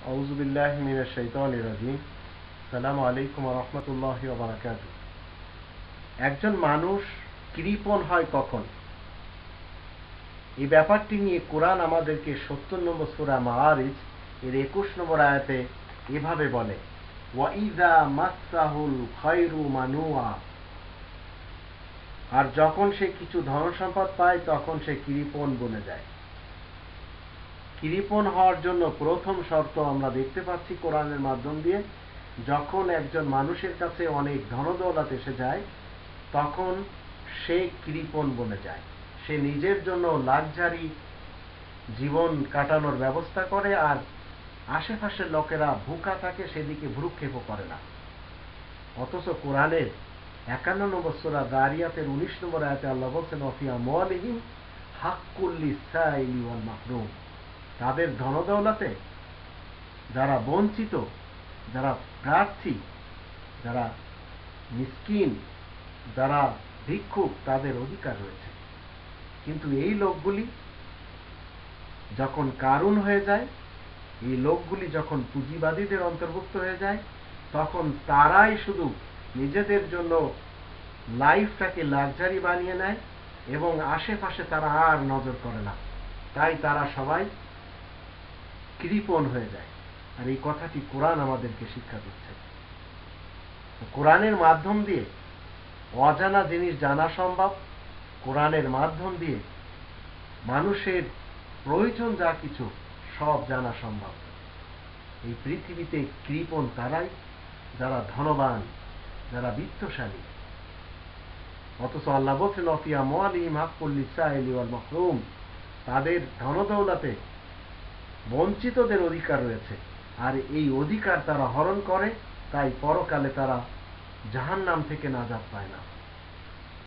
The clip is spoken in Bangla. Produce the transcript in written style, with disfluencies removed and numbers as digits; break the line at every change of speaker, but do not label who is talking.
আউযু বিল্লাহি মিনাশ শাইতানির রাজিম। আসসালামু আলাইকুম ওয়া রাহমাতুল্লাহি ওয়া বারাকাতুহু। একজন মানুষ কৃপণ হয় কখন? এই ব্যাপারটি নিয়ে কোরআন আমাদেরকে ৭০ নম্বর সূরা মাআরিজ এর ২১ নম্বর আয়াতে এভাবে বলে, ওয়া ইযা মাসসাহুল খায়রু মানুয়া। আর যখন সে কিছু ধন সম্পদ পায় তখন সে কৃপণ বনে যায়। কৃপণ হওয়ার জন্য প্রথম শর্ত আমরা দেখতে পাচ্ছি কোরআনের মাধ্যম দিয়ে, যখন একজন মানুষের কাছে অনেক ধনদৌলত এসে যায় তখন সে কৃপণ বনে যায়। সে নিজের জন্য লাক্সারি জীবন কাটানোর ব্যবস্থা করে, আর আশেপাশের লোকেরা ভুকা থাকে সেদিকে ভ্রুক্ষেপও করে না। অথচ কোরআনের ৫১ নম্বর সূরা যারিয়াতের ১৯ নম্বর আয়াতে আল্লাহ বলছেন, ওয়াফি আমওয়ালিহিম হাক্কুল লিসাইলি ওয়াল মাহরুম। তাদের ধনদৌলতে যারা বঞ্চিত, যারা প্রার্থী, যারা মিসকিন, যারা ভিক্ষুক, তাদের অধিকার রয়েছে। কিন্তু এই লোকগুলি যখন কারুন হয়ে যায়, এই লোকগুলি যখন পুঁজিবাদীদের অন্তর্ভুক্ত হয়ে যায়, তখন তারাই শুধু নিজেদের জন্য লাইফটাকে লাক্সারি বানিয়ে নেয় এবং আশেপাশে তারা আর নজর করে না। তাই তারা সবাই কৃপণ হয়ে যায়। আর এই কথাটি কোরআন আমাদেরকে শিক্ষা দিচ্ছে। কোরআনের মাধ্যম দিয়ে অজানা জিনিস জানা সম্ভব। কোরআনের মাধ্যম দিয়ে মানুষের প্রয়োজন যা কিছু সব জানা সম্ভব। এই পৃথিবীতে কৃপণ তারাই যারা ধনবান, যারা বিত্তশালী। অথচ আল্লাহ বলছেন, ওয়াফি আমওয়ালিহিম হাক্কুল লিসাইলি ওয়াল মাহরুম। তাদের ধনদৌলতে বঞ্চিতদের অধিকার রয়েছে, আর এই অধিকার তারা হরণ করে, তাই পরকালে তারা জাহান্নাম থেকে নাজাত পায় না।